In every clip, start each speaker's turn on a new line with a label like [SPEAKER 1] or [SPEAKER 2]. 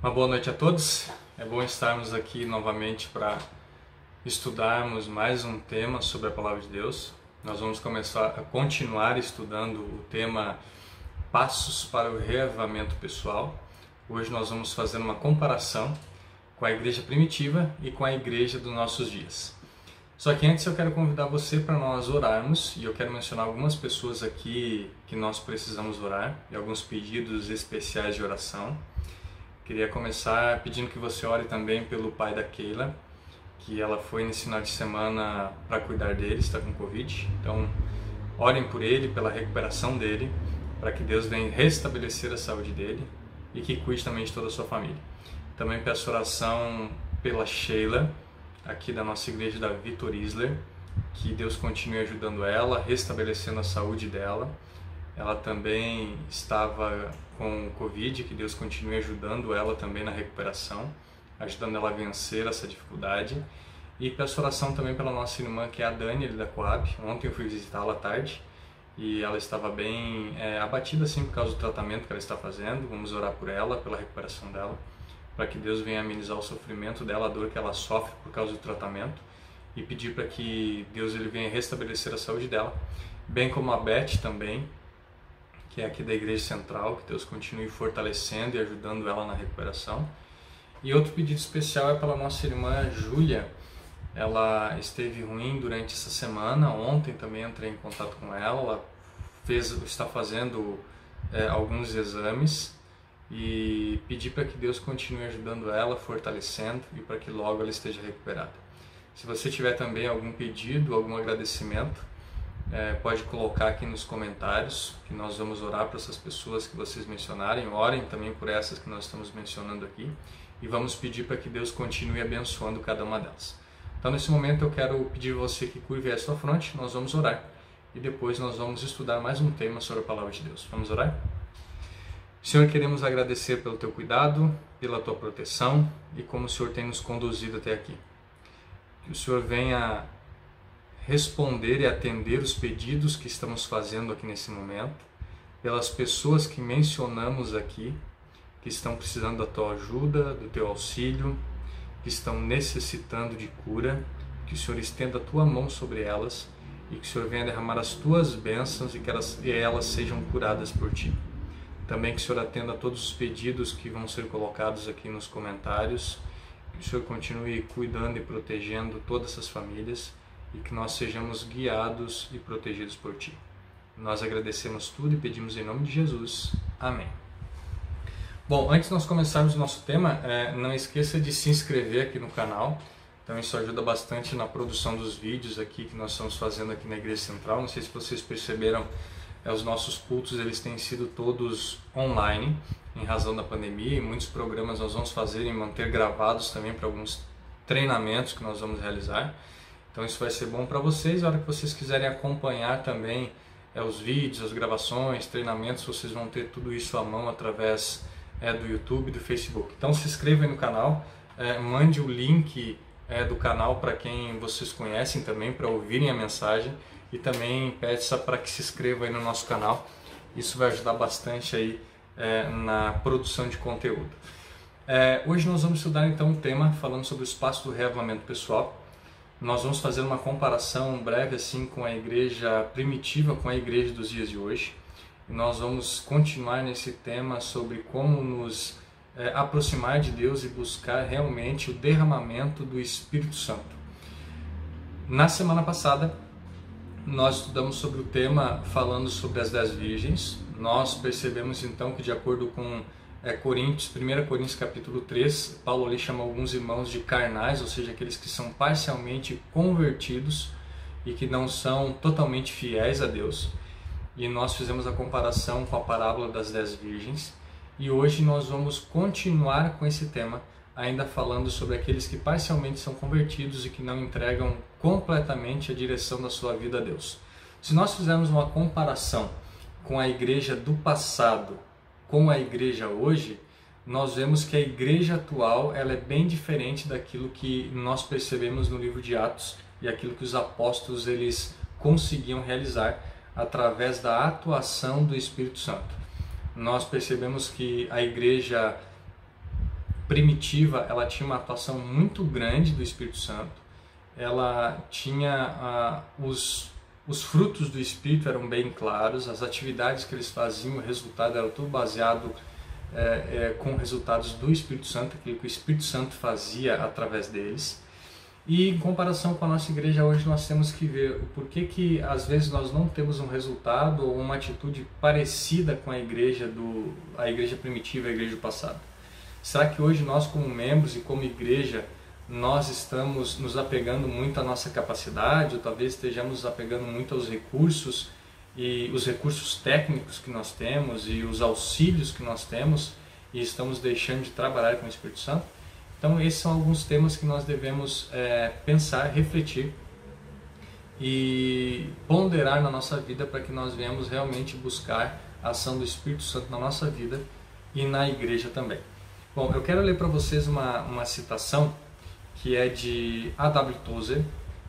[SPEAKER 1] Uma boa noite a todos. É bom estarmos aqui novamente para estudarmos mais um tema sobre a Palavra de Deus. Nós vamos continuar estudando o tema Passos para o Reavivamento Pessoal. Hoje nós vamos fazer uma comparação com a igreja primitiva e com a igreja dos nossos dias. Só que antes eu quero convidar você para nós orarmos, e eu quero mencionar algumas pessoas aqui que nós precisamos orar e alguns pedidos especiais de oração. Queria começar pedindo que você ore também pelo pai da Keila, que ela foi nesse final de semana para cuidar dele, está com Covid. Então, orem por ele, pela recuperação dele, para que Deus venha restabelecer a saúde dele e que cuide também de toda a sua família. Também peço oração pela Sheila, aqui da nossa igreja da Vitor Isler, que Deus continue ajudando ela, restabelecendo a saúde dela. Ela também estava com Covid, que Deus continue ajudando ela também na recuperação, ajudando ela a vencer essa dificuldade. E peço oração também pela nossa irmã, que é a Dani, da Coab. Ontem eu fui visitá-la à tarde e ela estava bem abatida assim por causa do tratamento que ela está fazendo. Vamos orar por ela, pela recuperação dela, para que Deus venha amenizar o sofrimento dela, a dor que ela sofre por causa do tratamento, e pedir para que Deus venha restabelecer a saúde dela, bem como a Beth também, que é aqui da Igreja Central, que Deus continue fortalecendo e ajudando ela na recuperação. E outro pedido especial é pela nossa irmã Júlia. Ela esteve ruim durante essa semana, ontem também entrei em contato com ela, está fazendo alguns exames, e pedir para que Deus continue ajudando ela, fortalecendo, e para que logo ela esteja recuperada. Se você tiver também algum pedido, algum agradecimento, pode colocar aqui nos comentários, que nós vamos orar para essas pessoas que vocês mencionarem. Orem também por essas que nós estamos mencionando aqui, e vamos pedir para que Deus continue abençoando cada uma delas. Então, nesse momento eu quero pedir a você que curve a sua fronte, nós vamos orar, e depois nós vamos estudar mais um tema sobre a Palavra de Deus. Vamos orar? Senhor, queremos agradecer pelo Teu cuidado, pela Tua proteção e como o Senhor tem nos conduzido até aqui. Que o Senhor venha responder e atender os pedidos que estamos fazendo aqui nesse momento, pelas pessoas que mencionamos aqui, que estão precisando da Tua ajuda, do Teu auxílio, que estão necessitando de cura. Que o Senhor estenda a Tua mão sobre elas e que o Senhor venha derramar as Tuas bênçãos e elas sejam curadas por Ti. Também que o Senhor atenda a todos os pedidos que vão ser colocados aqui nos comentários, que o Senhor continue cuidando e protegendo todas essas famílias e que nós sejamos guiados e protegidos por Ti. Nós agradecemos tudo e pedimos em nome de Jesus. Amém. Bom, antes de nós começarmos o nosso tema, não esqueça de se inscrever aqui no canal. Então isso ajuda bastante na produção dos vídeos aqui que nós estamos fazendo aqui na Igreja Central. Não sei se vocês perceberam, os nossos cultos eles têm sido todos online, em razão da pandemia, e muitos programas nós vamos fazer e manter gravados também para alguns treinamentos que nós vamos realizar. Então isso vai ser bom para vocês. A hora que vocês quiserem acompanhar também os vídeos, as gravações, treinamentos, vocês vão ter tudo isso à mão através do YouTube e do Facebook. Então se inscreva aí no canal, mande o link do canal para quem vocês conhecem também, para ouvirem a mensagem, e também peça para que se inscreva aí no nosso canal. Isso vai ajudar bastante aí na produção de conteúdo. Hoje nós vamos estudar então um tema falando sobre o espaço do reavivamento pessoal. Nós vamos fazer uma comparação breve assim com a igreja primitiva, com a igreja dos dias de hoje. E nós vamos continuar nesse tema sobre como nos aproximar de Deus e buscar realmente o derramamento do Espírito Santo. Na semana passada, nós estudamos sobre o tema falando sobre as 10 virgens. Nós percebemos então que, de acordo com 1 Coríntios capítulo 3, Paulo ali chama alguns irmãos de carnais, ou seja, aqueles que são parcialmente convertidos e que não são totalmente fiéis a Deus. E nós fizemos a comparação com a parábola das 10 virgens. E hoje nós vamos continuar com esse tema, ainda falando sobre aqueles que parcialmente são convertidos e que não entregam completamente a direção da sua vida a Deus. Se nós fizermos uma comparação com a igreja do passado com a igreja hoje, nós vemos que a igreja atual ela é bem diferente daquilo que nós percebemos no livro de Atos e aquilo que os apóstolos eles conseguiam realizar através da atuação do Espírito Santo. Nós percebemos que a igreja primitiva, ela tinha uma atuação muito grande do Espírito Santo. Ela tinha os frutos do Espírito eram bem claros, as atividades que eles faziam, o resultado era tudo baseado com resultados do Espírito Santo, aquilo que o Espírito Santo fazia através deles. E em comparação com a nossa igreja hoje, nós temos que ver o porquê que às vezes nós não temos um resultado ou uma atitude parecida com a igreja primitiva, a igreja do passado. Será que hoje nós, como membros e como igreja, nós estamos nos apegando muito à nossa capacidade, ou talvez estejamos nos apegando muito aos recursos e os recursos técnicos que nós temos e os auxílios que nós temos, e estamos deixando de trabalhar com o Espírito Santo? Então esses são alguns temas que nós devemos pensar, refletir e ponderar na nossa vida, para que nós venhamos realmente buscar a ação do Espírito Santo na nossa vida e na igreja também. Bom, eu quero ler para vocês uma citação que é de A.W. Tozer,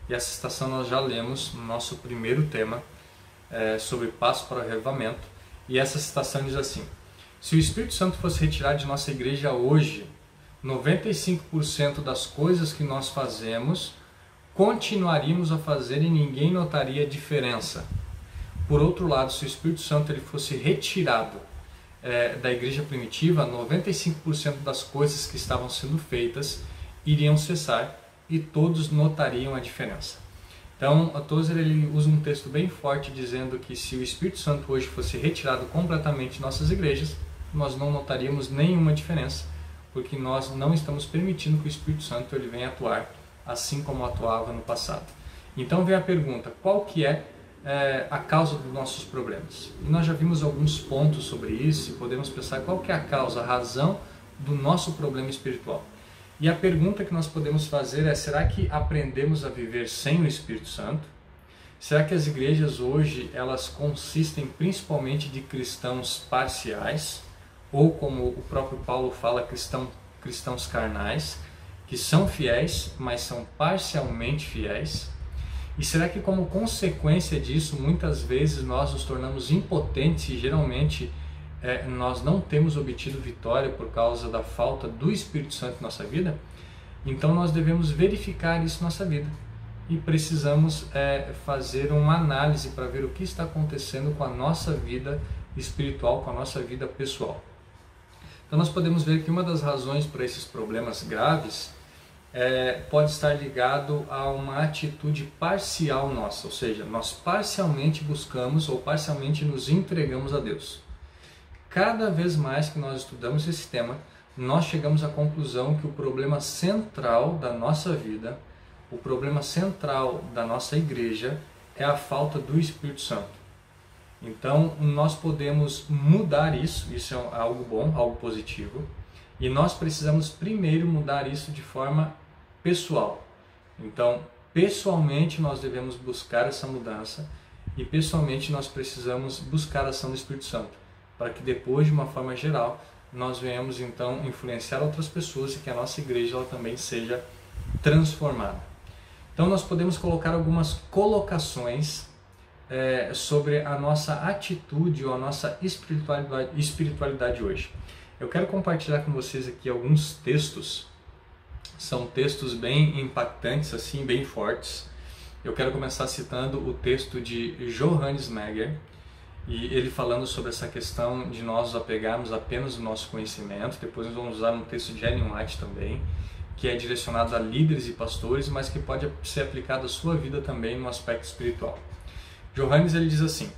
[SPEAKER 1] e essa citação nós já lemos no nosso primeiro tema, sobre passo para o avivamento, e essa citação diz assim: se o Espírito Santo fosse retirado de nossa igreja hoje, 95% das coisas que nós fazemos continuaríamos a fazer e ninguém notaria a diferença. Por outro lado, se o Espírito Santo ele fosse retirado da igreja primitiva, 95% das coisas que estavam sendo feitas iriam cessar e todos notariam a diferença. Então, a Tozer ele usa um texto bem forte dizendo que se o Espírito Santo hoje fosse retirado completamente de nossas igrejas, nós não notaríamos nenhuma diferença, porque nós não estamos permitindo que o Espírito Santo ele venha atuar assim como atuava no passado. Então vem a pergunta: qual que é a causa dos nossos problemas? E nós já vimos alguns pontos sobre isso e podemos pensar qual que é a causa, a razão do nosso problema espiritual. E a pergunta que nós podemos fazer é: será que aprendemos a viver sem o Espírito Santo? Será que as igrejas hoje elas consistem principalmente de cristãos parciais, ou como o próprio Paulo fala, cristãos carnais, que são fiéis, mas são parcialmente fiéis? E será que como consequência disso, muitas vezes nós nos tornamos impotentes e geralmente nós não temos obtido vitória por causa da falta do Espírito Santo em nossa vida? Então nós devemos verificar isso em nossa vida e precisamos fazer uma análise para ver o que está acontecendo com a nossa vida espiritual, com a nossa vida pessoal. Então nós podemos ver que uma das razões para esses problemas graves pode estar ligado a uma atitude parcial nossa, ou seja, nós parcialmente buscamos ou parcialmente nos entregamos a Deus. Cada vez mais que nós estudamos esse tema, nós chegamos à conclusão que o problema central da nossa vida, o problema central da nossa igreja é a falta do Espírito Santo. Então nós podemos mudar isso é algo bom, algo positivo, e nós precisamos primeiro mudar isso de forma pessoal. Então, pessoalmente nós devemos buscar essa mudança e pessoalmente nós precisamos buscar a ação do Espírito Santo, para que depois, de uma forma geral, nós venhamos então influenciar outras pessoas e que a nossa igreja ela também seja transformada. Então nós podemos colocar algumas colocações sobre a nossa atitude ou a nossa espiritualidade hoje. Eu quero compartilhar com vocês aqui alguns textos. São textos bem impactantes, assim, bem fortes. Eu quero começar citando o texto de Johannes Meyer, e ele falando sobre essa questão de nós nos apegarmos apenas no nosso conhecimento. Depois nós vamos usar um texto de Ellen White também, que é direcionado a líderes e pastores, mas que pode ser aplicado à sua vida também no aspecto espiritual. Johannes ele diz assim: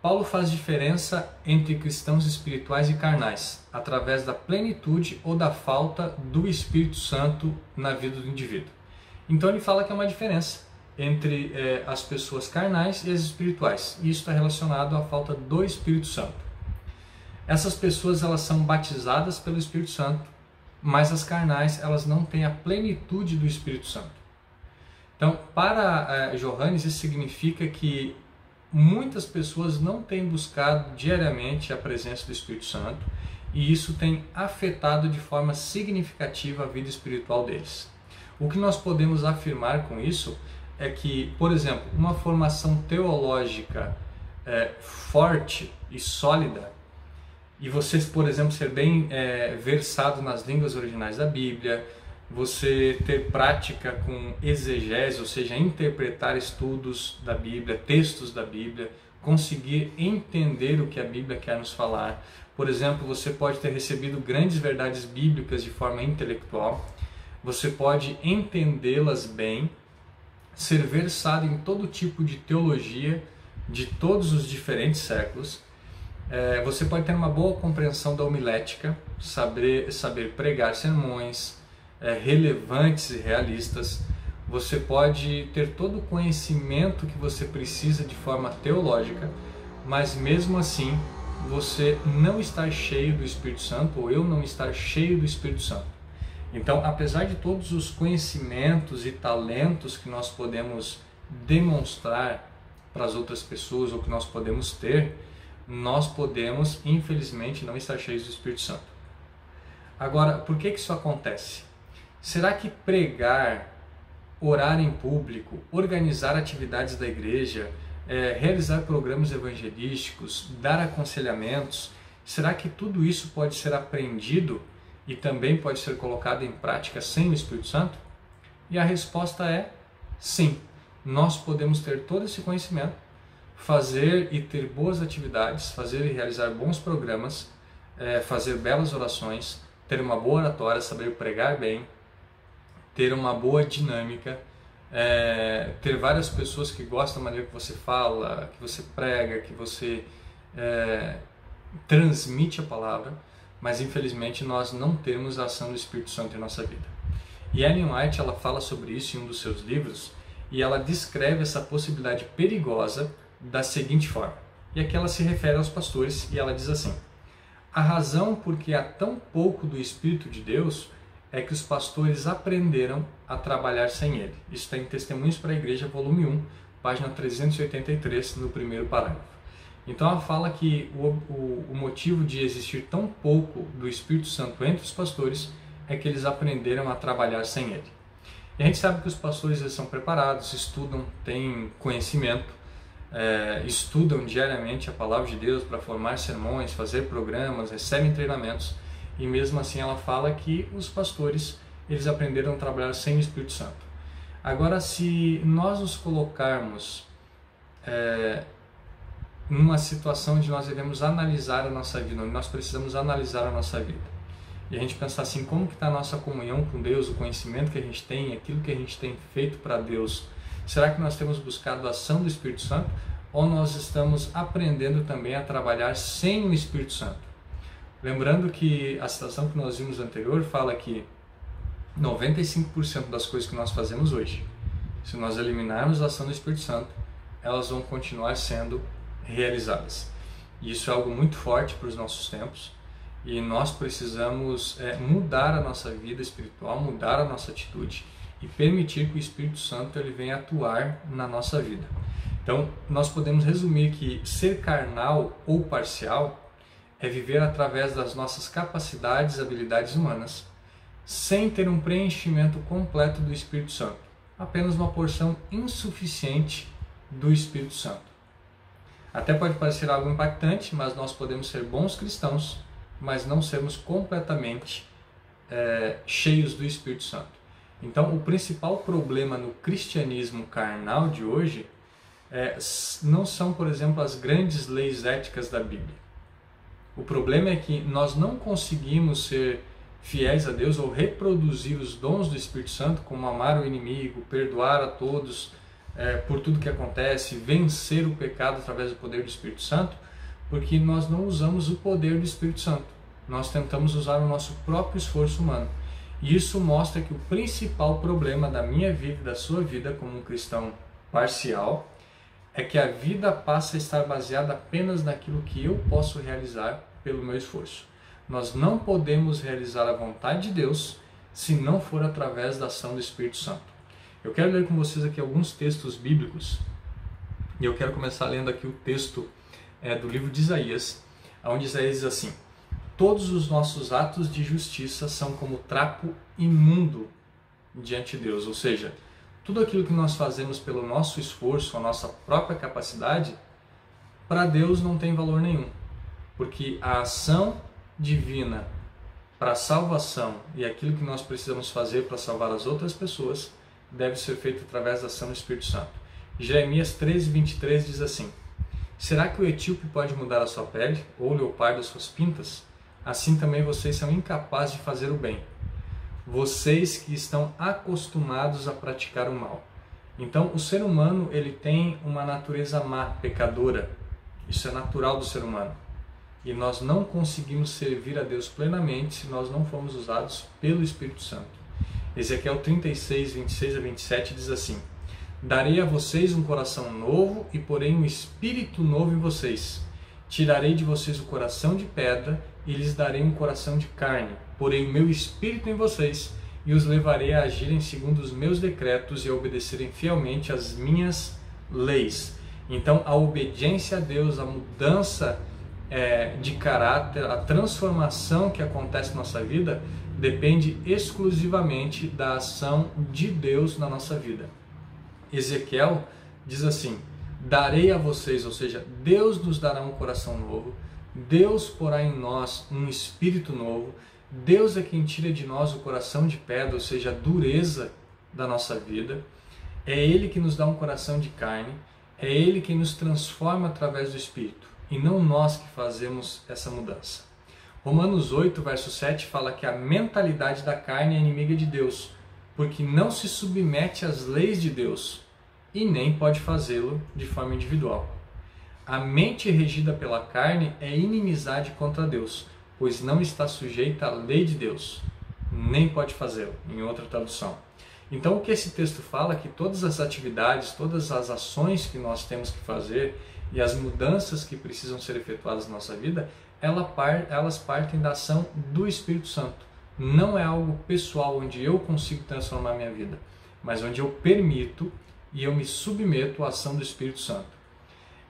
[SPEAKER 1] Paulo faz diferença entre cristãos espirituais e carnais, através da plenitude ou da falta do Espírito Santo na vida do indivíduo. Então ele fala que é uma diferença entre as pessoas carnais e as espirituais, e isso está relacionado à falta do Espírito Santo. Essas pessoas elas são batizadas pelo Espírito Santo, mas as carnais elas não têm a plenitude do Espírito Santo. Então, para Johannes, isso significa que muitas pessoas não têm buscado diariamente a presença do Espírito Santo, e isso tem afetado de forma significativa a vida espiritual deles. O que nós podemos afirmar com isso é que, por exemplo, uma formação teológica forte e sólida e você, por exemplo, ser bem versado nas línguas originais da Bíblia, você ter prática com exegese, ou seja, interpretar estudos da Bíblia, textos da Bíblia, conseguir entender o que a Bíblia quer nos falar. Por exemplo, você pode ter recebido grandes verdades bíblicas de forma intelectual, você pode entendê-las bem, ser versado em todo tipo de teologia de todos os diferentes séculos. Você pode ter uma boa compreensão da homilética, saber pregar sermões relevantes e realistas. Você pode ter todo o conhecimento que você precisa de forma teológica, mas mesmo assim você não estar cheio do Espírito Santo, ou eu não estar cheio do Espírito Santo. Então, apesar de todos os conhecimentos e talentos que nós podemos demonstrar para as outras pessoas, ou que nós podemos ter, nós podemos, infelizmente, não estar cheios do Espírito Santo. Agora, por que isso acontece? Será que pregar, orar em público, organizar atividades da igreja, realizar programas evangelísticos, dar aconselhamentos, será que tudo isso pode ser aprendido e também pode ser colocado em prática sem o Espírito Santo? E a resposta é sim. Nós podemos ter todo esse conhecimento, fazer e ter boas atividades, fazer e realizar bons programas, fazer belas orações, ter uma boa oratória, saber pregar bem, ter uma boa dinâmica, ter várias pessoas que gostam da maneira que você fala, que você prega, que você transmite a palavra, mas infelizmente nós não temos a ação do Espírito Santo em nossa vida. E Ellen White, ela fala sobre isso em um dos seus livros, e ela descreve essa possibilidade perigosa da seguinte forma. E aqui ela se refere aos pastores, e ela diz assim: a razão por que há tão pouco do Espírito de Deus é que os pastores aprenderam a trabalhar sem ele. Isso está em Testemunhos para a Igreja, volume 1, página 383, no primeiro parágrafo. Então ela fala que o motivo de existir tão pouco do Espírito Santo entre os pastores é que eles aprenderam a trabalhar sem ele. E a gente sabe que os pastores, eles são preparados, estudam, têm conhecimento, estudam diariamente a palavra de Deus para formar sermões, fazer programas, recebem treinamentos, e mesmo assim ela fala que os pastores, eles aprenderam a trabalhar sem o Espírito Santo. Agora, se nós nos colocarmos numa situação onde nós devemos analisar a nossa vida, onde nós precisamos analisar a nossa vida, e a gente pensar assim, como que está a nossa comunhão com Deus, o conhecimento que a gente tem, aquilo que a gente tem feito para Deus, será que nós temos buscado a ação do Espírito Santo, ou nós estamos aprendendo também a trabalhar sem o Espírito Santo? Lembrando que a citação que nós vimos anterior fala que 95% das coisas que nós fazemos hoje, se nós eliminarmos a ação do Espírito Santo, elas vão continuar sendo realizadas. E isso é algo muito forte para os nossos tempos, e nós precisamos mudar a nossa vida espiritual, mudar a nossa atitude e permitir que o Espírito Santo ele venha atuar na nossa vida. Então, nós podemos resumir que ser carnal ou parcial é viver através das nossas capacidades e habilidades humanas, sem ter um preenchimento completo do Espírito Santo, apenas uma porção insuficiente do Espírito Santo. Até pode parecer algo impactante, mas nós podemos ser bons cristãos, mas não sermos completamente cheios do Espírito Santo. Então, o principal problema no cristianismo carnal de hoje não são, por exemplo, as grandes leis éticas da Bíblia. O problema é que nós não conseguimos ser fiéis a Deus ou reproduzir os dons do Espírito Santo, como amar o inimigo, perdoar a todos por tudo que acontece, vencer o pecado através do poder do Espírito Santo, porque nós não usamos o poder do Espírito Santo. Nós tentamos usar o nosso próprio esforço humano. E isso mostra que o principal problema da minha vida e da sua vida como um cristão parcial é que a vida passa a estar baseada apenas naquilo que eu posso realizar pelo meu esforço. Nós não podemos realizar a vontade de Deus se não for através da ação do Espírito Santo. Eu quero ler com vocês aqui alguns textos bíblicos, e eu quero começar lendo aqui o texto do livro de Isaías, onde Isaías diz assim: todos os nossos atos de justiça são como trapo imundo diante de Deus, ou seja, tudo aquilo que nós fazemos pelo nosso esforço, a nossa própria capacidade, para Deus não tem valor nenhum. porque a ação divina para a salvação e aquilo que nós precisamos fazer para salvar as outras pessoas deve ser feito através da ação do Espírito Santo. Jeremias 13:23 diz assim: será que o etíope pode mudar a sua pele, ou o leopardo as suas pintas? Assim também vocês são incapazes de fazer o bem, vocês que estão acostumados a praticar o mal. Então, o ser humano ele tem uma natureza má, pecadora. Isso é natural do ser humano. E nós não conseguimos servir a Deus plenamente se nós não formos usados pelo Espírito Santo. Ezequiel 36:26-27 diz assim: darei a vocês um coração novo e porei um espírito novo em vocês. Tirarei de vocês o coração de pedra e lhes darei um coração de carne. Porei o meu espírito em vocês e os levarei a agirem segundo os meus decretos e a obedecerem fielmente às minhas leis. Então, a obediência a Deus, a mudança de caráter, a transformação que acontece na nossa vida, depende exclusivamente da ação de Deus na nossa vida. Ezequiel diz assim: darei a vocês, ou seja, Deus nos dará um coração novo, Deus porá em nós um espírito novo, Deus é quem tira de nós o coração de pedra, ou seja, a dureza da nossa vida, é Ele que nos dá um coração de carne, é Ele quem nos transforma através do Espírito, e não nós que fazemos essa mudança. Romanos 8, verso 7 fala que a mentalidade da carne é inimiga de Deus, porque não se submete às leis de Deus e nem pode fazê-lo de forma individual. A mente regida pela carne é inimizade contra Deus, pois não está sujeita à lei de Deus, nem pode fazê-lo, em outra tradução. Então, o que esse texto fala é que todas as atividades, todas as ações que nós temos que fazer e as mudanças que precisam ser efetuadas na nossa vida, elas partem da ação do Espírito Santo. Não é algo pessoal onde eu consigo transformar a minha vida, mas onde eu permito e eu me submeto à ação do Espírito Santo.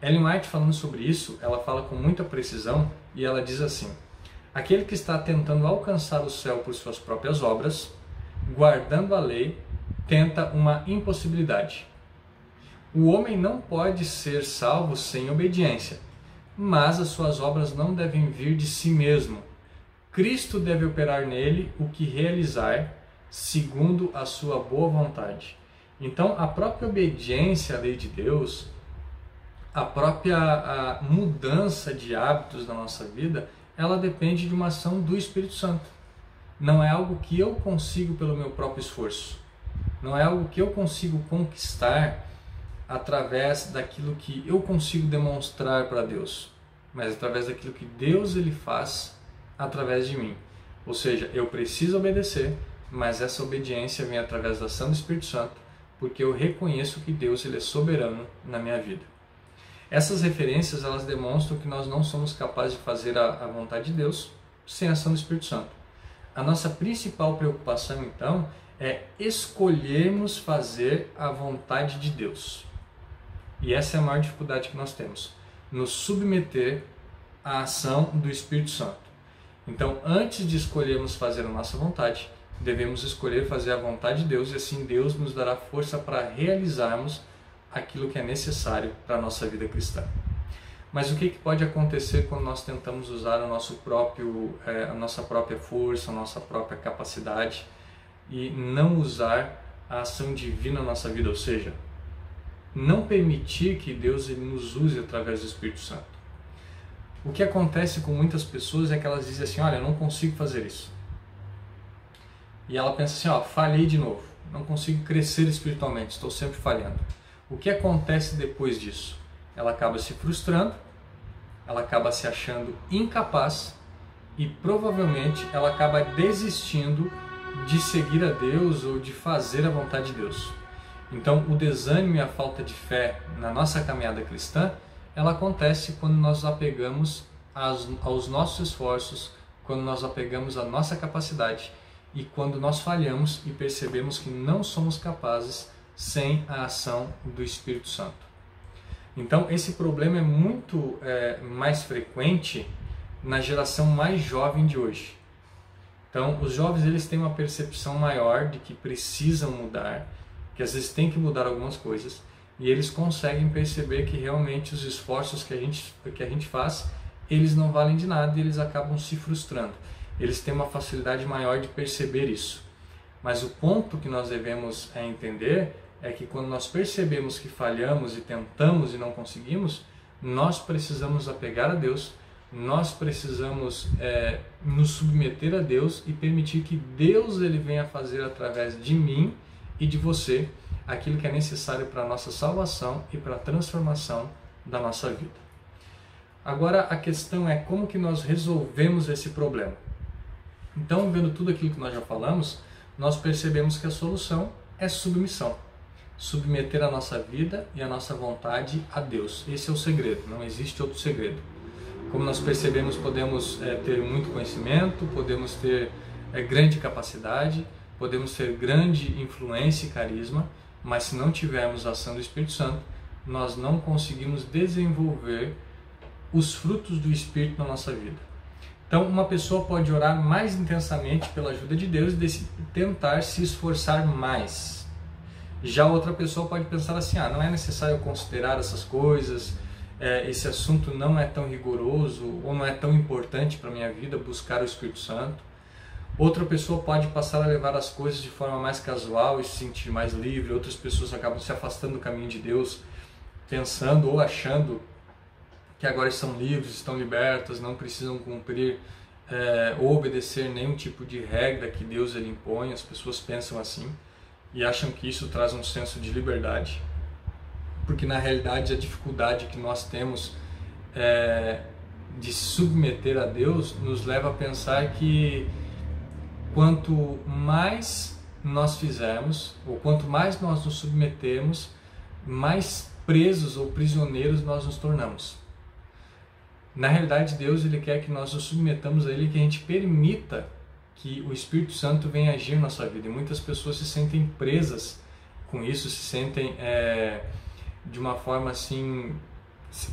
[SPEAKER 1] Ellen White, falando sobre isso, ela fala com muita precisão e ela diz assim: aquele que está tentando alcançar o céu por suas próprias obras, guardando a lei, tenta uma impossibilidade. O homem não pode ser salvo sem obediência, mas as suas obras não devem vir de si mesmo. Cristo deve operar nele o que realizar, segundo a sua boa vontade. Então, a própria obediência à lei de Deus, a própria mudança de hábitos da nossa vida, ela depende de uma ação do Espírito Santo. Não é algo que eu consigo pelo meu próprio esforço. Não é algo que eu consigo conquistar através daquilo que eu consigo demonstrar para Deus, mas através daquilo que Deus ele faz através de mim. Ou seja, eu preciso obedecer, mas essa obediência vem através da ação do Espírito Santo, porque eu reconheço que Deus ele é soberano na minha vida. Essas referências elas demonstram que nós não somos capazes de fazer a vontade de Deus sem a ação do Espírito Santo. A nossa principal preocupação, então, é escolhermos fazer a vontade de Deus. E essa é a maior dificuldade que nós temos, nos submeter à ação do Espírito Santo. Então, antes de escolhermos fazer a nossa vontade, devemos escolher fazer a vontade de Deus, e assim Deus nos dará força para realizarmos aquilo que é necessário para a nossa vida cristã. Mas o que pode acontecer quando nós tentamos usar a nossa própria força, a nossa própria capacidade e não usar a ação divina na nossa vida, ou seja, não permitir que Deus ele nos use através do Espírito Santo? O que acontece com muitas pessoas é que elas dizem assim: olha, eu não consigo fazer isso. E ela pensa assim: ó, falhei de novo, não consigo crescer espiritualmente, estou sempre falhando. O que acontece depois disso? Ela acaba se frustrando, ela acaba se achando incapaz e provavelmente ela acaba desistindo de seguir a Deus ou de fazer a vontade de Deus. Então, o desânimo e a falta de fé na nossa caminhada cristã, ela acontece quando nós apegamos aos nossos esforços, quando nós apegamos à nossa capacidade e quando nós falhamos e percebemos que não somos capazes sem a ação do Espírito Santo. Então, esse problema é muito mais frequente na geração mais jovem de hoje. Então, os jovens eles têm uma percepção maior de que precisam mudar, que às vezes tem que mudar algumas coisas, e eles conseguem perceber que realmente os esforços que a gente faz, eles não valem de nada e eles acabam se frustrando. Eles têm uma facilidade maior de perceber isso. Mas o ponto que nós devemos entender é que quando nós percebemos que falhamos e tentamos e não conseguimos, nós precisamos apegar a Deus, nós precisamos nos submeter a Deus e permitir que Deus ele venha fazer através de mim e de você aquilo que é necessário para a nossa salvação e para a transformação da nossa vida. Agora a questão é como que nós resolvemos esse problema. Então, vendo tudo aquilo que nós já falamos, nós percebemos que a solução é submissão. Submeter a nossa vida e a nossa vontade a Deus. Esse é o segredo, não existe outro segredo. Como nós percebemos, podemos ter muito conhecimento, podemos ter grande capacidade, podemos ter grande influência e carisma, mas se não tivermos a ação do Espírito Santo, nós não conseguimos desenvolver os frutos do Espírito na nossa vida. Então, uma pessoa pode orar mais intensamente pela ajuda de Deus e tentar se esforçar mais. Já outra pessoa pode pensar assim, não é necessário considerar essas coisas, esse assunto não é tão rigoroso ou não é tão importante para a minha vida buscar o Espírito Santo. Outra pessoa pode passar a levar as coisas de forma mais casual e se sentir mais livre. Outras pessoas acabam se afastando do caminho de Deus, pensando ou achando que agora estão livres, estão libertas, não precisam cumprir ou obedecer nenhum tipo de regra que Deus ele impõe. As pessoas pensam assim e acham que isso traz um senso de liberdade, porque na realidade a dificuldade que nós temos de se submeter a Deus nos leva a pensar que quanto mais nós fizermos, ou quanto mais nós nos submetemos, mais presos ou prisioneiros nós nos tornamos. Na realidade, Deus ele quer que nós nos submetamos a Ele, que a gente permita que o Espírito Santo venha agir na nossa vida. E muitas pessoas se sentem presas com isso, se sentem de uma forma assim,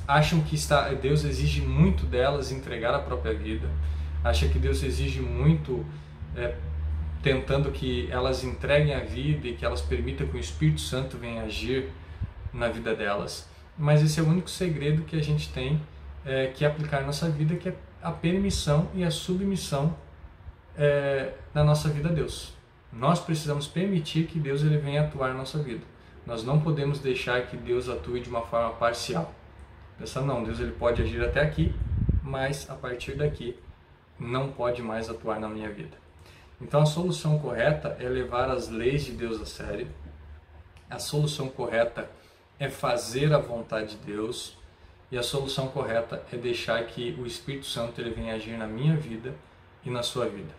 [SPEAKER 1] acham que Deus exige muito delas entregar a própria vida, acham que Deus exige muito tentando que elas entreguem a vida e que elas permitam que o Espírito Santo venha agir na vida delas. Mas esse é o único segredo que a gente tem que aplicar na nossa vida, que é a permissão e a submissão na nossa vida a Deus. Nós precisamos permitir que Deus ele venha atuar na nossa vida. Nós não podemos deixar que Deus atue de uma forma parcial. Pensar, não, Deus ele pode agir até aqui, mas a partir daqui não pode mais atuar na minha vida. Então a solução correta é levar as leis de Deus a sério. A solução correta é fazer a vontade de Deus. E a solução correta é deixar que o Espírito Santo ele venha agir na minha vida e na sua vida.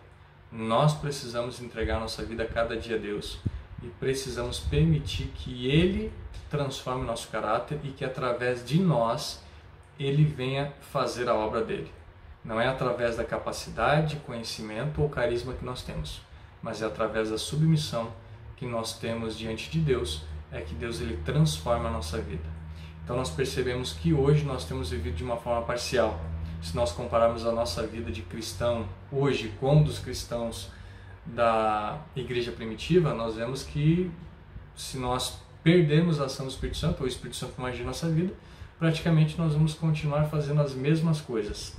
[SPEAKER 1] Nós precisamos entregar nossa vida a cada dia a Deus e precisamos permitir que Ele transforme nosso caráter e que através de nós Ele venha fazer a obra dele. Não é através da capacidade, conhecimento ou carisma que nós temos, mas é através da submissão que nós temos diante de Deus, é que Deus ele transforma a nossa vida. Então nós percebemos que hoje nós temos vivido de uma forma parcial. Se nós compararmos a nossa vida de cristão hoje com dos cristãos da igreja primitiva, nós vemos que se nós perdermos a ação do Espírito Santo, ou o Espírito Santo não agir na nossa vida, praticamente nós vamos continuar fazendo as mesmas coisas.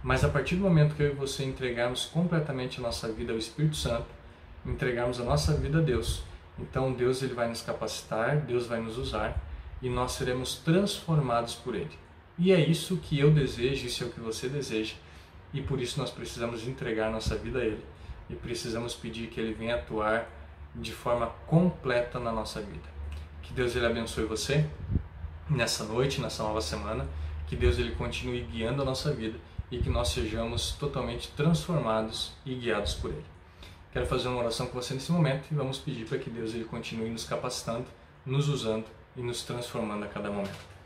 [SPEAKER 1] Mas a partir do momento que eu e você entregarmos completamente a nossa vida ao Espírito Santo, entregarmos a nossa vida a Deus, então Deus ele vai nos capacitar, Deus vai nos usar e nós seremos transformados por Ele. E é isso que eu desejo, isso é o que você deseja, e por isso nós precisamos entregar nossa vida a Ele e precisamos pedir que Ele venha atuar de forma completa na nossa vida. Que Deus ele abençoe você nessa noite, nessa nova semana, que Deus ele continue guiando a nossa vida e que nós sejamos totalmente transformados e guiados por Ele. Quero fazer uma oração com você nesse momento e vamos pedir para que Deus ele continue nos capacitando, nos usando e nos transformando a cada momento.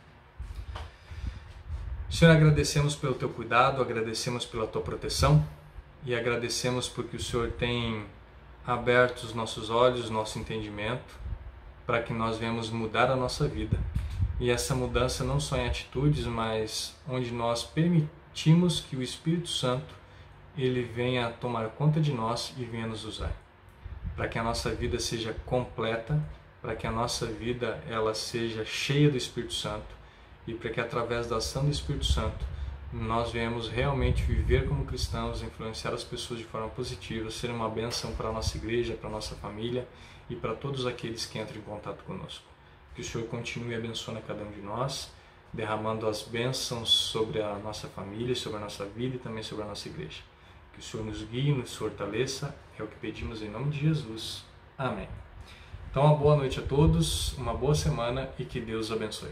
[SPEAKER 1] Senhor, agradecemos pelo Teu cuidado, agradecemos pela Tua proteção e agradecemos porque o Senhor tem aberto os nossos olhos, nosso entendimento, para que nós venhamos mudar a nossa vida. E essa mudança não só em atitudes, mas onde nós permitimos que o Espírito Santo ele venha tomar conta de nós e venha nos usar. Para que a nossa vida seja completa, para que a nossa vida ela seja cheia do Espírito Santo e para que através da ação do Espírito Santo nós venhamos realmente viver como cristãos, influenciar as pessoas de forma positiva, ser uma bênção para a nossa igreja, para a nossa família e para todos aqueles que entram em contato conosco. Que o Senhor continue abençoando cada um de nós, derramando as bênçãos sobre a nossa família, sobre a nossa vida e também sobre a nossa igreja. Que o Senhor nos guie, nos fortaleça, é o que pedimos em nome de Jesus. Amém. Então, uma boa noite a todos, uma boa semana e que Deus os abençoe.